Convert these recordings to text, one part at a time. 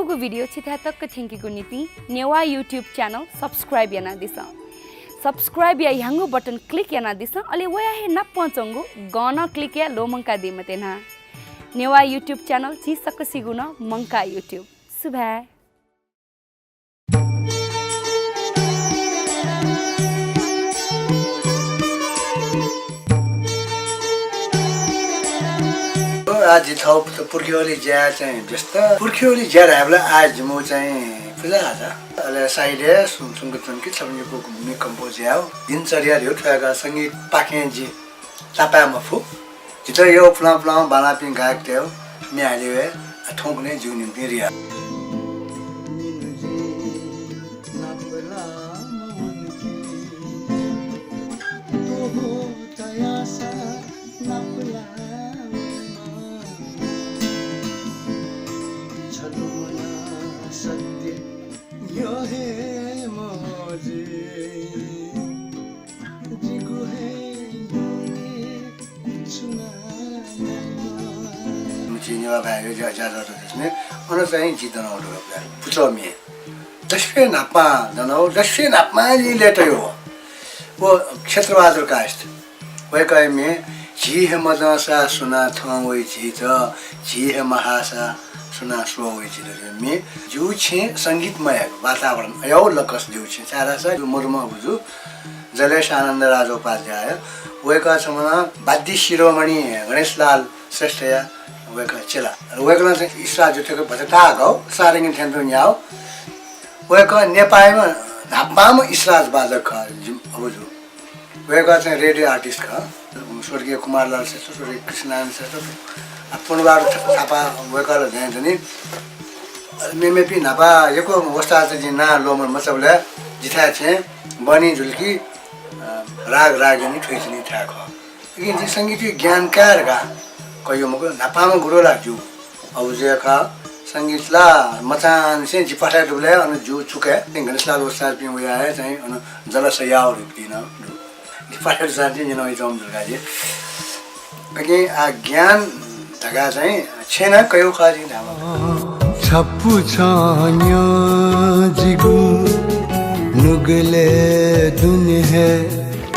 को वीडियो छिथा तक थिंकी को नीति नेवा यूट्यूब चैनल सब्सक्राइब याना दिसा सब्सक्राइब या यंगो बटन क्लिक याना दिसा अले वया हे न पहुंचंगो गाना क्लिक या लो मंका दे मते ना नेवा यूट्यूब चैनल ची सक सिगुना मंका यूट्यूब सुबह आज थप त पुर्ख्यौली ज्या चाहिँ व्यस्त पुर्ख्यौली ज्या हामीलाई आज म चाहिँ पूजा आज अले साइडे सुनसुनको चन्की सबैको मी कम्पोज याव दिनचर्या रे ठ्यागा संगीत पाखे जी तापा मफु जित यो फ्ला फ्ला बाला पिङ गायक थियो म्याले ठोकने जुनि बिरिया Jiwa bayo jaja desne ono चाहिँ जितन आउट हो पुचो मे दशे नापा दनो दशे नापमा नि लेटो हो वो क्षेत्रवादर कास्ट वे कहे में जी है मदसा सुना थौ वइ जी है महासा सुना सो वइ जी में जु छे संगीतमय वातावरण यो लकस जु छे सारा सा मुरमा बुजु जलेश आनन्द राजोपाध्याय वेका समना बाध्य शिरोमणि गणेशलाल श्रेष्ठया वेका चला वेका चाहिँ ईशा जुटेको भजता गौ सारङ्गी थेन्टो न्याउ वेका नेपालमा धापाम इस्राज बाजक अबजु वेका चाहिँ रेडियो आर्टिस्ट ख स्वर्गीय कुमारलाल श्रेष्ठ स्वर्गीय कृष्णनारायण श्रेष्ठ पुनबार थापा वेका जाने मेमेपी नापा यको अवस्था चाहिँ ना लोमन मचबले जिथा छे बनी झुल्की राग रागिनी ठुइनी थाक लेकिन संगीत ज्ञानकार गा कयो मको नापामा गुरु लाग्यो अब जेका संगीतला मचान से जिपाटा डुले अनि जु चुके गणेशलाल उस्ताद पिउ आए चाहिँ अनि जलसयाउ रुपिन जिपाटा जान्थे नि नइ जम दुर्गाजी अगे आ ज्ञान धगा चाहिँ छैन कयो खाजी धाम छप्पु छन्यो जिगु नुगले दुन है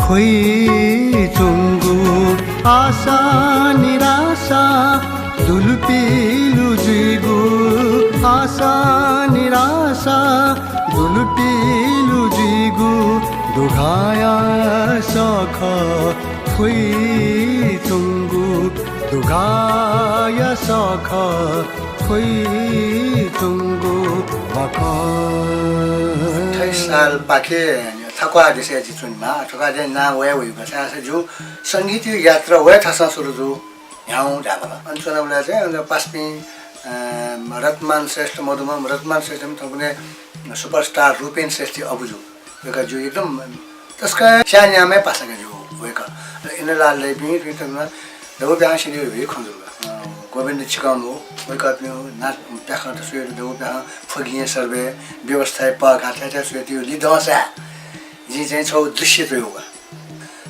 खोई चुंगु आशा निराशा दुलपिलु जिगु आशा निराशा दुलपिलु जिगु दुघाया सख खोई चुंगु दुघाया सख खोई चुंगु बका 28 साल पाके थकवा दिसे जिचुनमा थकवा दे ना वे वे बसा जो संगीत यात्रा वे थासा सुरु जो याउ जाबा अञ्चलमा चाहिँ अनि पास्पी रत्मान श्रेष्ठ मधुमा रत्मान श्रेष्ठ थकुने सुपरस्टार रूपेन श्रेष्ठ अबुजु वेका जो एकदम त्यसका स्यान्यामै पासका जो वेका इनलालले पनि रिटनमा दबो ब्याह सिने वे खन्जुगा गोविन्द चिकाउनु वेका पनि नाच प्याखा त सुएर दबो ब्याह फगिए सर्वे व्यवस्था पगाथा छ सुएतियो लिदसा जी चाहिँ छौ दृश्य त होगा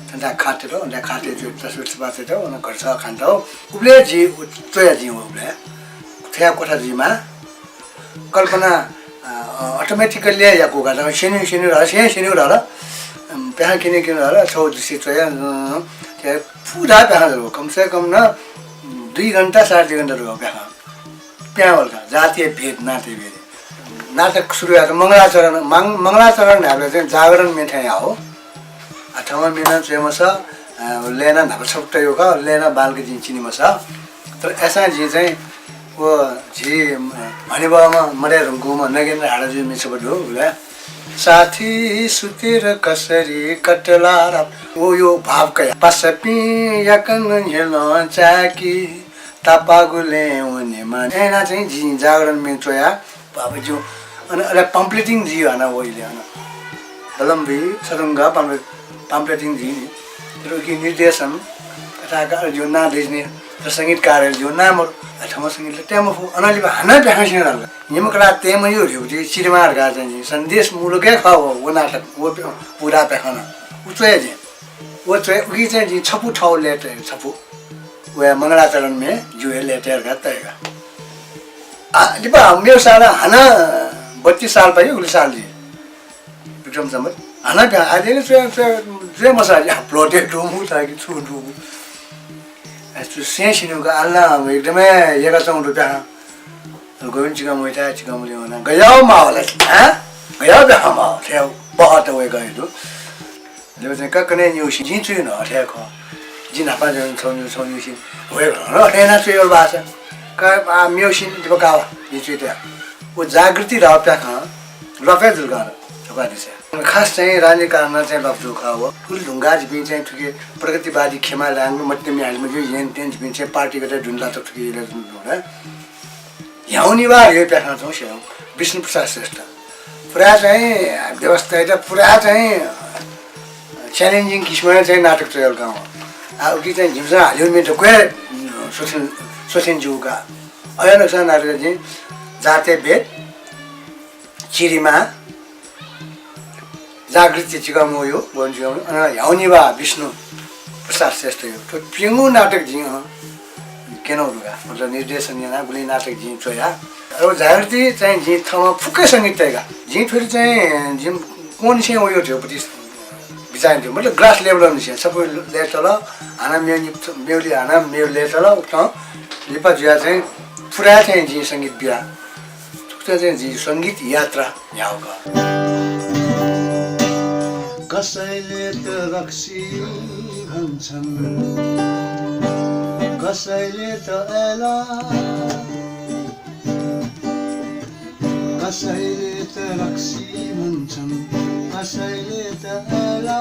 तन्दा खाटे र अन्दा खाटे जो तस्बिर बाते त उन गर्छ खान्छ उले जी तोया जी उले थ्या कोठा जीमा कल्पना अटोमेटिकली या को गर्दा सिनि सिनि र सिनि र प्याह किने र छौ दृश्य तोया के पूरा प्याह हो कम से कम न 2 घण्टा 2.5 घण्टा रह्यो प्याह का जातीय भेद नाते भेद नाटक सुरुवात मंगलाचरण हामीले चाहिँ जागरण मेथाया हो अथवा मेना चाहिँ छ लेना नभछौटै हो का लेना बालको दिन चिनीमा छ तर ऐसा जी चाहिँ वो जी हनिबामा मरे रुङकोमा नगेन्द्र हाडा मिछ बडो होला साथी सुतिर कसरी कटला वो यो भाव कया पसपी यकन हेलो चाकी तापागुले उनी मानेना चाहिँ जी जागरण मेथोया बाबा जो अनि अले पम्पलेटिङ जी हन ओइले हन दलम्बी सरंगा पम्पलेटिङ जी तर कि निर्देशन कथाका जो ना दिने र संगीतकार जो नाम अथवा संगीतले टेमफु अनाली हना प्याखसिन रल निमकला तेम यो ढ्युटी चिरमार गा चाहिँ सन्देश मुलुकै खाओ वो नाटक वो पूरा प्याखना उचय जी वो चाहिँ उगी चाहिँ जी छपु ठाउ लेटर छपु वे मंगलाचरण में जो है लेटर का तयगा लिपा मेरो साना हाना 32 साल पायो उसले साल दिए विक्रम सम्मत हाना अहिले चाहिँ मसाले प्लटे डुमु ताकि छु डुमु यस्तो सेसिनुको आल्ला एकदमै 1,000 रुपैयाँ गोविन्द चिकामुले हुन गयो मावला गयो बेहामा थियो बहुत वे गयो ले चाहिँ ककने न्युसी जिन्छु न हटेको जिन आपा जन छोन्यु सिन वे र हेना चाहिँ यो भाषा का म्युसिन त्यो का जिन्छु त्यहाँ वो जागृति रह प्या खा रफे दुर्गान थोका दिसे खास चाहिँ राजनीतिक कारणमा चाहिँ लप्जु खा हो फुल ढुङ्गा जिबिन चाहिँ ठुके प्रगतिवादी खेमा लाङ मत्ते मिहालमा जो येन टेन जिबिन चाहिँ पार्टी गते ढुन्ला त ठुके ले जुन याउनीवा यो प्याखा छौ सेउ विष्णु प्रसाद श्रेष्ठ पुरा चाहिँ व्यवस्था त पुरा चाहिँ च्यालेन्जिङ किसिममा चाहिँ नाटक चयल गाउँ अब कि चाहिँ जिम्सा हाल्यो मेरो कोही सोसिन जुका अयानक नाटक चाहिँ जाते भेद चिरीमा जागृति चिकामो यो भन्छु याउनीवा विष्णु प्रसाद श्रेष्ठ यो तो पिङ्गु नाटक जी केनो रुगा मतलब निर्देशन यहाँ गुली नाटक जी छोया अब जागृति चाहिँ जी ठाउँमा फुक्कै सङ्गीत तयगा जी फेरि चाहिँ जिम कुन चाहिँ उयो थियो पति बिचाइन थियो मतलब ग्रास लेभलमा छ सबै ले तल हाना मेउली हाना मेउ ले तल उठ्न लिपा जुया चाहिँ पुरा चाहिँ जी सङ्गीत बिहा त्यो चाहिँ जी सङ्गीत यात्रा यहाँको कसैले त रक्सी भन्छन् कसैले त एला कसैले त रक्सी भन्छन् कसैले त एला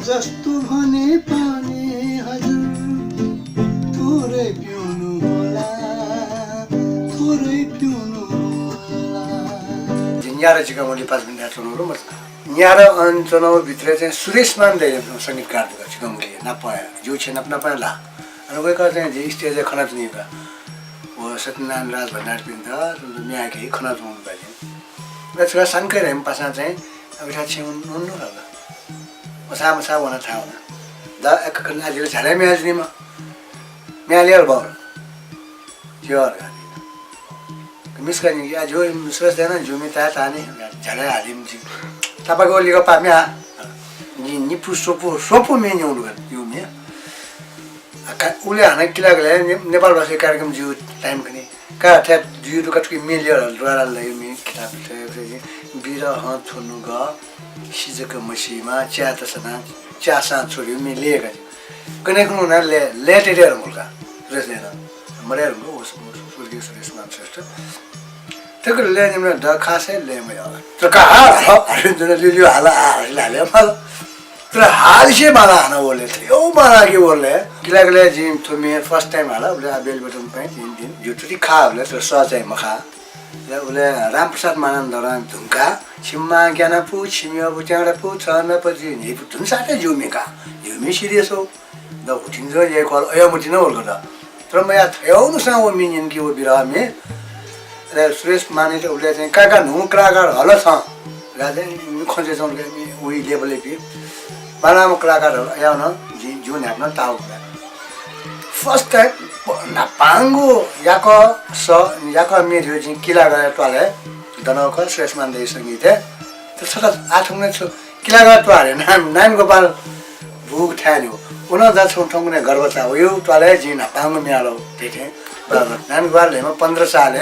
जस्तो भने पानी हजुर थोरै पिउनु होला थोरै पिउनु होला जिन्यारा चिकामोले 5 मिनेट सुनाउनु म न्यारा अञ्चलमा भित्र चाहिँ सुरेश मान दैले संगीतकार दुगा चिकामोले नपाए जो छ नपाए ला अनि गएको चाहिँ जे स्टेज खना चुनिका वो सत्यनारायण राज भण्डार पिन्द म्या के खना चुनु पाइले त्यसका संकै रेम पासा चाहिँ अब था छ उन्नु होला मसा वना था होला दा एक खना जे झाले म्या जनिमा म्या लिएर भयो जोर मिसका नि या जो सुरेश देना जुमी ता ताने झाले हालिम जी तपाईको लिएको पाम्या नि सोपु मेन्यु हुनु यो म्या उले हाना किलागले नेपाल भाषा कार्यक्रम जिउ टाइम पनि का ठ्याट जिउ दुका ठुकी मिलियर द्वारा लय मि किताब चाहिँ बिरह थुनु ग सिजको मसीमा च्यातसना च्यासा छोड्यो मि लिएका कने कुन न लेटेडर मुलका रेसलेन मरेर मु सुर्गी सुरेशमान श्रेष्ठ त्यसको लेनिम द खासै लेम यो त का हाल जुन लियो हाला हाले mal तर हाल से माला आना बोले थे ओ माला के बोले किलागले जिम तो मैं फर्स्ट टाइम हाला उले बेल बटन पे दिन जो टुटी खा उले तो सजाय मखा उले रामप्रसाद मानन्दराम धुंका छिम्मा ज्ञानपु छिमिया बुट्याडा पु छन पछि नि पुतुन साथे जुमेका जुमे सिरियस हो द उठिन जो ये कल अय मुटिन होल गदा तर म या थयौनु सा वो मिनियन के वो बिरा में रे सुरेश माने त उले चाहिँ काका नु क्रागर हल छ राजे खोजे जन के उही लेभल पे बालामा कलाकारहरू आयो न जुन हेप्न ताउ फर्स्ट टाइम नापाङ्गो याको मेरो चाहिँ किला गएर टोले दनौको श्रेष्ठमान देश सङ्गीत त्यो छोटा आठौँ छु किला गएर टोले नाम गोपाल भुग ठान्यो उना जा ठाउँने गर्व छ यो टोले जी नापाङ्गो मियालो देखे नाम गोपालमा 15 साल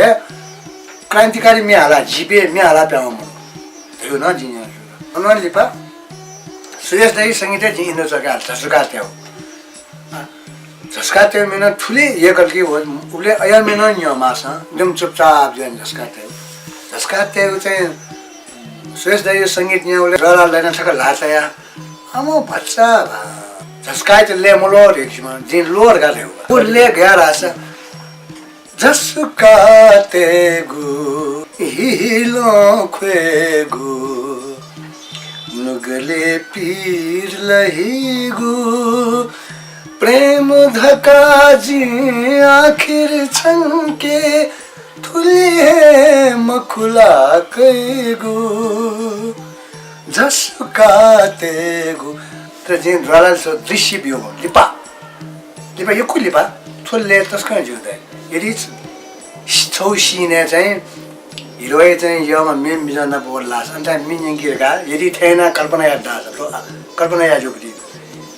क्रान्तिकारी मियाला जिपे मियाला प्याउम थियो न जिन उना लिपा सुरेश दाई संगीत जी इन्द सका झस्का थियो झस्का थियो मेन ठुले एकल के हो उले अया मेन न्यमासा एकदम चुपचाप जन झस्का थियो चाहिँ सुरेश दाई संगीत न्या उले रला लेन सका लाचया अमो भच्चा झस्का चाहिँ ले मलो रेखिमा जिन लोर गाले हो उले गरासा झस्का तेगु हिलो खेगु नुगले पीर लहीगु प्रेम धकाजी आखिर छनके थुले मखुला कैगु झस्कातेगु त जिन रलाल सो दृश्य बियो लिपा यो कुलिपा थुले तस्का जुदै यदि छौ सिने चाहिँ हिरोइन चाहिँ योमा मेन बिजन बोल्ला अन्त मिनिङकीका यदि थिएन कल्पना याद कल्पना याद जुक्ति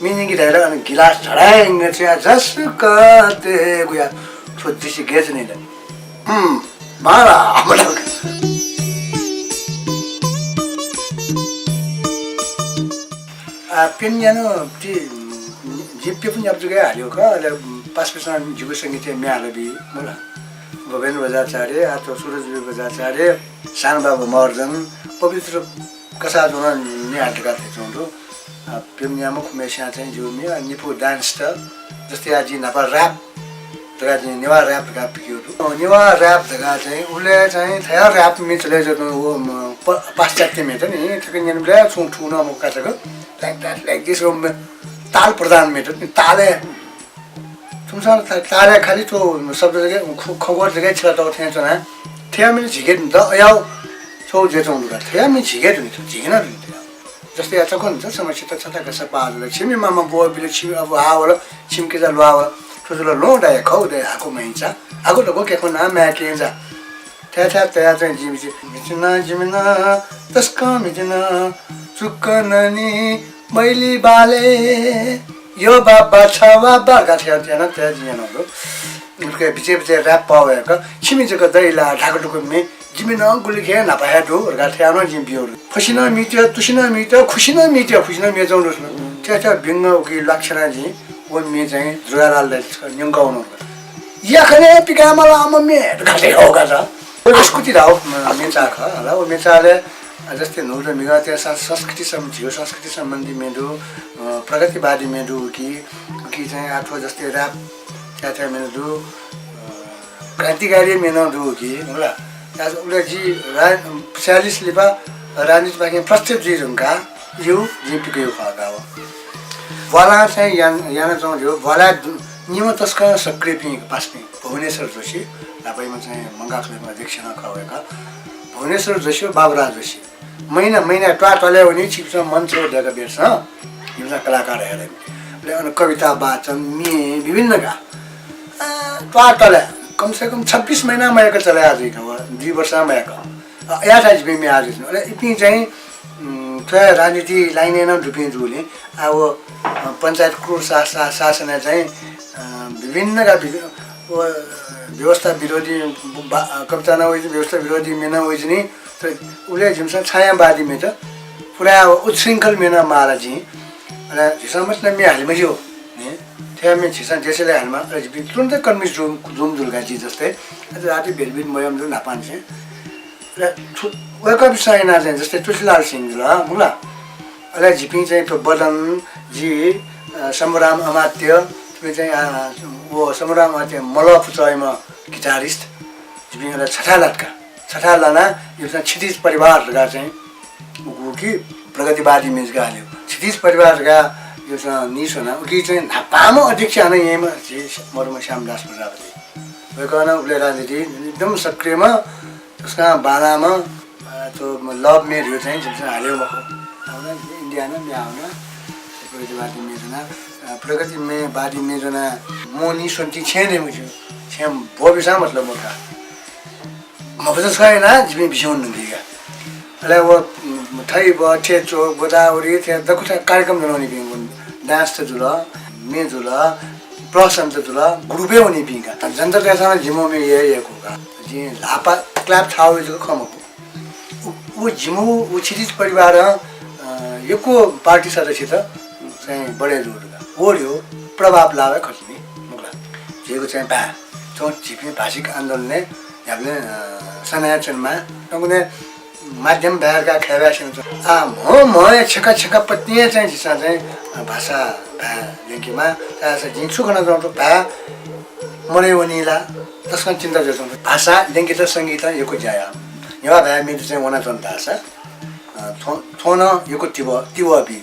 मिनिङकी धेरै अनि गिलास झडाइङ चाहिँ जसकते गुया छोदिसी गेज नि माला पेन्यानो ती जिप्पे पनि अब जुगे हाल्यो क अहिले 5% जुगु सङ्गीत म्यालबी मला गोविन्द बजाचार्य आतो सुरजबी बजाचार्य सानबाबु मर्जन पवित्र कसा जुन नि हाटका थिचोंडो पेन्यामो खुमेस्या चाहिँ जुमी निपु डान्स त जस्तै आज नेपा र्याप तगा चाहिँ नेवा र्याप का पिक्यो नेवा र्याप तगा चाहिँ उले चाहिँ थया र्याप मिचले जतो पाश्चात्य में त नि ठिकै नेमले छुङ ठुन मुका छ लाइक दिस ताल प्रदान में त ताले तुमसँग ताले खाली तो शब्द जगह खबर जगह छ त थ्या छ ना थ्या मिन झिगे त याउ छौ जे चों दुगा थ्या मिन झिगे त झिगेन त जस्तै आज कोन छ समस्या त छटा कसा पाले छिमी मामा बो बिले छिमी अब हावल छिमके जा लवा ठुलो लोडा खौ दे आको मैचा आको त के को नाम मा के जा थ्या थ्या चाहिँ जिमिना जिमिना तस्का मिजना चुक्कननी मैली बाले यो बाबा छवा बागा थियो त्यहाँ त्यहाँ जियानहरु उनके बिचे र्याप पावेका छिमिजको दैला ढाकटुको मे जिमिना गुलिखे नपाया दो रगा थियानो जिम्बियो फसिना मिट्यो तुसिना मिट्यो खुसिना मेजाउनु त्यहाँ बिङ्ग उकि लक्षणा जी वो मे चाहिँ जुगारालले न्युगाउनु याखने पिकामला मम्मी गाले होगा जा स्कुटी राव मेचा ख होला ओ मेचाले जस्तै नौलो मिगा त्यहाँ संस्कृति सम्बन्धी मेडु प्रगतिवादी मेडु कि चाहिँ आठो जस्तै र्याप त्यहाँ मेडु क्रान्तिकारी मेनदु कि होला उले जी 46 लिपा राजनीति बाकी प्रत्येक जी जुनका यो जिपिको यो खागा हो वाला चाहिँ याना चाहिँ जो वाला निम तस्का सक्रिय पास्ने भुवनेश्वर जोशी नापैमा चाहिँ मंगाखलेमा अध्यक्ष नखवेका भुवनेश्वर जोशी बाबुराज जोशी महिना टले हुने छिप्छ मञ्च दिएका बेर्छ युवा कलाकार हेरे अनि कविता वाचन मे विभिन्नका टले कम से कम 26 महिनामा एक चले आज 2 वर्षमा एक या चाहिँ बिमे आज इति चाहिँ थ्या राजनीति लाइने न दुपिन जुले अब पञ्चायत क्रोड शासन चाहिँ विभिन्नका व्यवस्था विरोधी कविता नहोइ व्यवस्था विरोधी मेना होइजनी तो उले जिमसा छायावादी में त पुरा उच्छृङ्खल मेना मारा जी अला झिसमस न मे हालमा जो ने थ्या मे छिसा देशले हालमा तुरन्त कन्मिस जुम जुलगा जी जस्तै आज राति बेलबिन मयम जो नापान छे र वेका बिसाइना चाहिँ जस्तै तुलसीलाल सिंह ल मुला अला जिपि चाहिँ तो बदन जी समराम अमात्य त्यो चाहिँ वो समराम अमात्य मलवा फुचाइमा गिटारिस्ट जिपि अला छठालाना यो चाहिँ क्षितिज परिवारका चाहिँ उकी प्रगतिवादी मेजगा हाल्यो क्षितिज परिवारका यो चाहिँ निसोना उकी चाहिँ नापामा अध्यक्ष आना यहीमा मरुमा श्यामदास प्रजापति भएकोना उसले राजनीति एकदम सक्रियमा उसका बालामा त्यो लभ मेर यो चाहिँ हाल्यो आउन इन्डियामा म्याउन प्रगति में बादी में जना मोनी सुनती छेने मुझे छेम वो भी सा मतलब मोटा मफसद खाए ना जिम्मे बिशोन नदिएगा अरे वो मिठाई बाटे चो गोदावरी थे दकुछ कार्यक्रम बनाउने बिंगुन डांस त जुला मे जुला प्रोग्राम त जुला ग्रुपे होने बिंगा जनता जैसा जिमो में ये होगा जी लापा क्लब थाउ जो खमो वो जिमो वो छिरिज परिवार यको पार्टी सदस्य त चाहिँ बडे जोडगा ओर्यो प्रभाव लावे खस्ने मुगला जेको चाहिँ बा तो जिपी भाषिक आन्दोलनले हामीले सनाचनमा तगुने माध्यम भएका खेरासिन म छका पत्नी चाहिँ जिसा चाहिँ भाषा भा लेकेमा तासा जिन्सु गर्न जाउँछ भा मरे वनीला त्यसको चिन्ता गर्छौ भाषा लेङ्गित संगीत यको जाया यहाँ भए मेरो चाहिँ वना जनता छ थोन यको तिव बि